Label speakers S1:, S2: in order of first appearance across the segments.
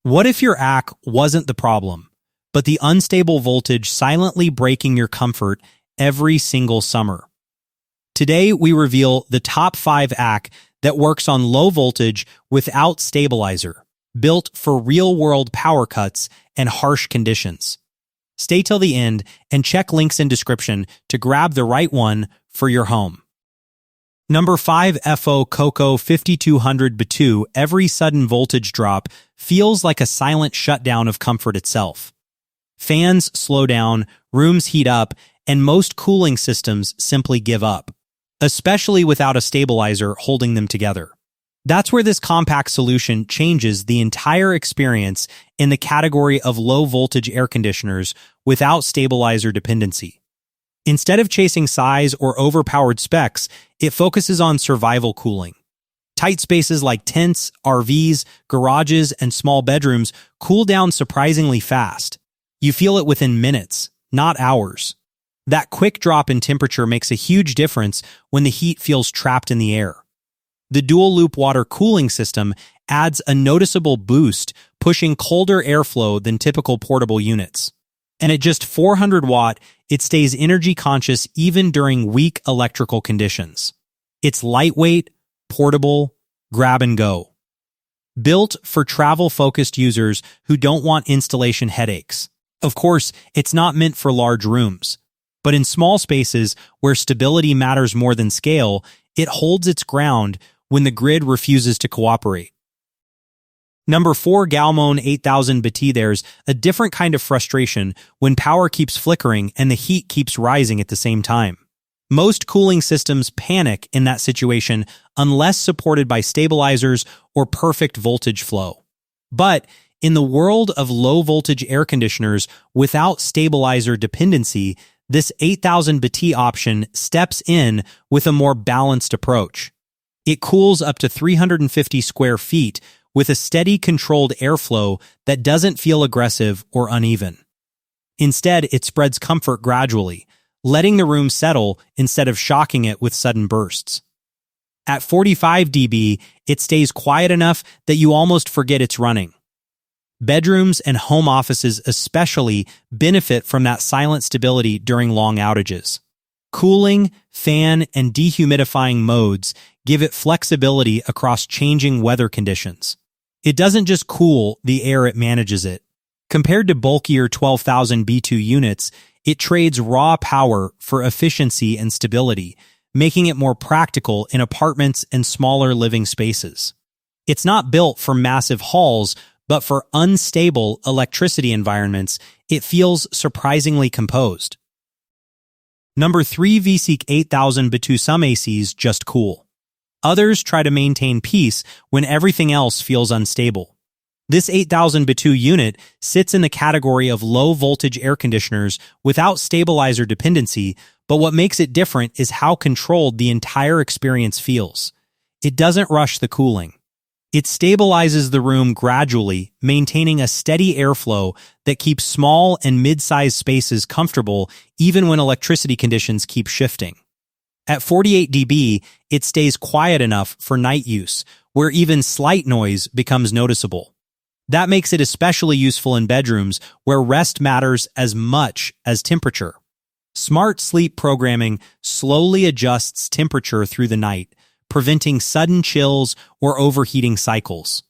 S1: What if your AC wasn't the problem, but the unstable voltage silently breaking your comfort every single summer? Today, we reveal the top 5 AC that works on low voltage without stabilizer, built for real-world power cuts and harsh conditions. Stay till the end and check links in description to grab the right one for your home. Number 5, FO-KOKO 5200 BTU. Every sudden voltage drop feels like a silent shutdown of comfort itself. Fans slow down, rooms heat up, and most cooling systems simply give up, especially without a stabilizer holding them together. That's where this compact solution changes the entire experience in the category of low-voltage air conditioners without stabilizer dependency. Instead of chasing size or overpowered specs, it focuses on survival cooling. Tight spaces like tents, RVs, garages, and small bedrooms cool down surprisingly fast. You feel it within minutes, not hours. That quick drop in temperature makes a huge difference when the heat feels trapped in the air. The dual-loop water cooling system adds a noticeable boost, pushing colder airflow than typical portable units. And at just 400 watt, it stays energy conscious even during weak electrical conditions. It's lightweight, portable, grab and go. Built for travel-focused users who don't want installation headaches. Of course, it's not meant for large rooms, but in small spaces where stability matters more than scale, it holds its ground when the grid refuses to cooperate. Number 4, GAOMON 8000 BTU. There's a different kind of frustration when power keeps flickering and the heat keeps rising at the same time. Most cooling systems panic in that situation unless supported by stabilizers or perfect voltage flow. But in the world of low-voltage air conditioners without stabilizer dependency, this 8000 BTU option steps in with a more balanced approach. It cools up to 350 square feet with a steady, controlled airflow that doesn't feel aggressive or uneven. Instead, it spreads comfort gradually, letting the room settle instead of shocking it with sudden bursts. At 45 dB, it stays quiet enough that you almost forget it's running. Bedrooms and home offices especially benefit from that silent stability during long outages. Cooling, fan, and dehumidifying modes give it flexibility across changing weather conditions. It doesn't just cool the air, it manages it. Compared to bulkier 12,000 BTU units, it trades raw power for efficiency and stability, making it more practical in apartments and smaller living spaces. It's not built for massive halls, but for unstable electricity environments, it feels surprisingly composed. Number 3, VCK 8000 BTU. Some ACs just cool. Others try to maintain peace when everything else feels unstable. This 8000 BTU unit sits in the category of low-voltage air conditioners without stabilizer dependency, but what makes it different is how controlled the entire experience feels. It doesn't rush the cooling. It stabilizes the room gradually, maintaining a steady airflow that keeps small and mid-sized spaces comfortable even when electricity conditions keep shifting. At 48 dB, it stays quiet enough for night use, where even slight noise becomes noticeable. That makes it especially useful in bedrooms where rest matters as much as temperature. Smart sleep programming slowly adjusts temperature through the night, preventing sudden chills or overheating cycles.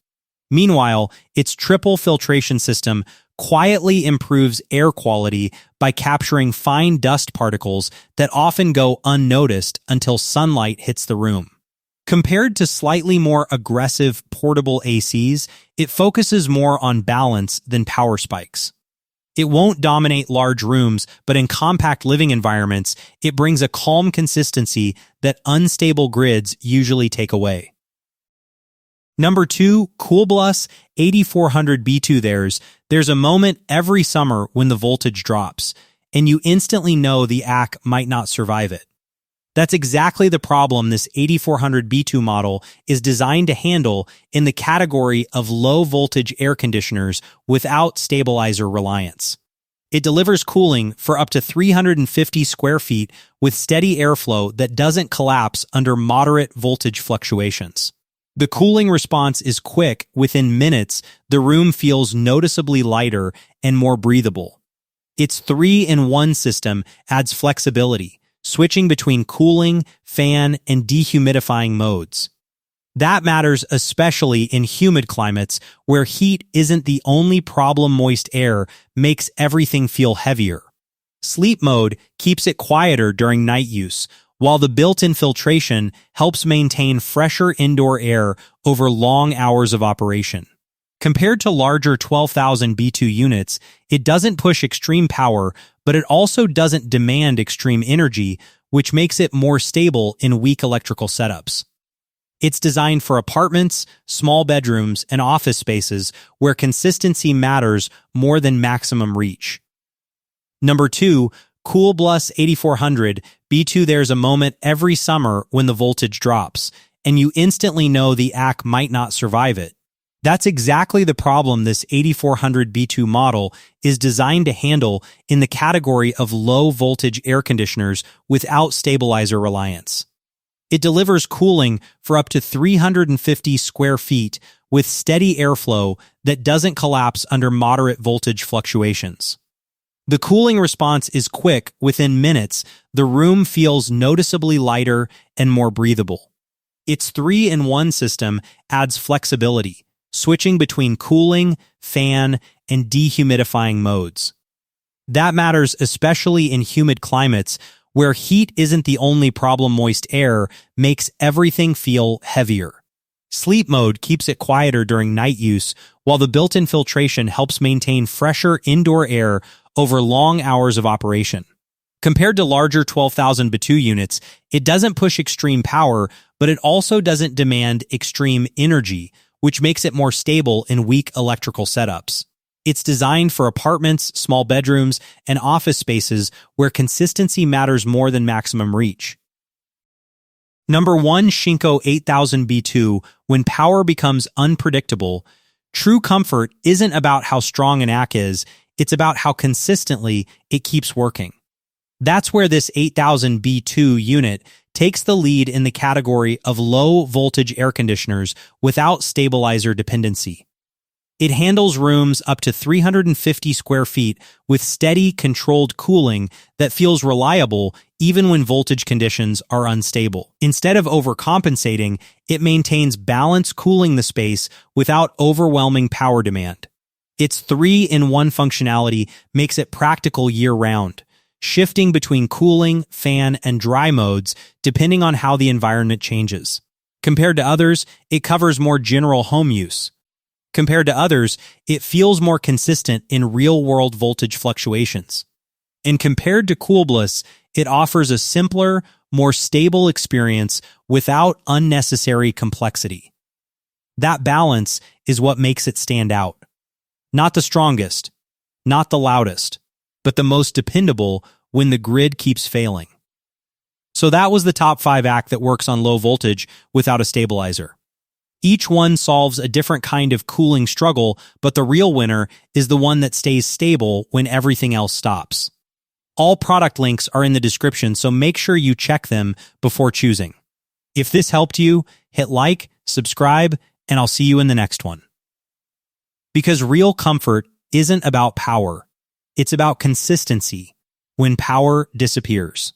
S1: Meanwhile, its triple filtration system quietly improves air quality by capturing fine dust particles that often go unnoticed until sunlight hits the room. Compared to slightly more aggressive portable ACs, it focuses more on balance than power spikes. It won't dominate large rooms, but in compact living environments, it brings a calm consistency that unstable grids usually take away. Number 2, Coolblus 8400 BTU. There's a moment every summer when the voltage drops, and you instantly know the AC might not survive it. That's exactly the problem this 8400 BTU model is designed to handle in the category of low-voltage air conditioners without stabilizer reliance. It delivers cooling for up to 350 square feet with steady airflow that doesn't collapse under moderate voltage fluctuations. The cooling response is quick. Within minutes, the room feels noticeably lighter and more breathable. Its 3-in-1 system adds flexibility, switching between cooling, fan, and dehumidifying modes. That matters especially in humid climates where heat isn't the only problem. Moist air makes everything feel heavier. Sleep mode keeps it quieter during night use, while the built-in filtration helps maintain fresher indoor air over long hours of operation. Compared to larger 12,000 BTU units, it doesn't push extreme power, but it also doesn't demand extreme energy, which makes it more stable in weak electrical setups. It's designed for apartments, small bedrooms, and office spaces where consistency matters more than maximum reach. Number 2, Coolblus 8400 B2. There's a moment every summer when the voltage drops, and you instantly know the AC might not survive it. That's exactly the problem this 8400 B2 model is designed to handle in the category of low-voltage air conditioners without stabilizer reliance. It delivers cooling for up to 350 square feet with steady airflow that doesn't collapse under moderate voltage fluctuations. The cooling response is quick. Within minutes, the room feels noticeably lighter and more breathable. Its 3-in-1 system adds flexibility, switching between cooling, fan, and dehumidifying modes. That matters especially in humid climates where heat isn't the only problem. Moist air makes everything feel heavier. Sleep mode keeps it quieter during night use, while the built-in filtration helps maintain fresher indoor air over long hours of operation. Compared to larger 12,000 BTU units, it doesn't push extreme power, but it also doesn't demand extreme energy, which makes it more stable in weak electrical setups. It's designed for apartments, small bedrooms, and office spaces where consistency matters more than maximum reach. Number 1, Shinco 8000 B2. When power becomes unpredictable, true comfort isn't about how strong an AC is, it's about how consistently it keeps working. That's where this 8000 B2 unit takes the lead in the category of low-voltage air conditioners without stabilizer dependency. It handles rooms up to 350 square feet with steady, controlled cooling that feels reliable even when voltage conditions are unstable. Instead of overcompensating, it maintains balance, cooling the space without overwhelming power demand. Its 3-in-1 functionality makes it practical year-round, shifting between cooling, fan, and dry modes depending on how the environment changes. Compared to others, it covers more general home use. Compared to others, it feels more consistent in real-world voltage fluctuations. And compared to Coolblus, it offers a simpler, more stable experience without unnecessary complexity. That balance is what makes it stand out. Not the strongest, not the loudest, but the most dependable when the grid keeps failing. So that was the top 5 AC that works on low voltage without a stabilizer. Each one solves a different kind of cooling struggle, but the real winner is the one that stays stable when everything else stops. All product links are in the description, so make sure you check them before choosing. If this helped you, hit like, subscribe, and I'll see you in the next one. Because real comfort isn't about power, it's about consistency when power disappears.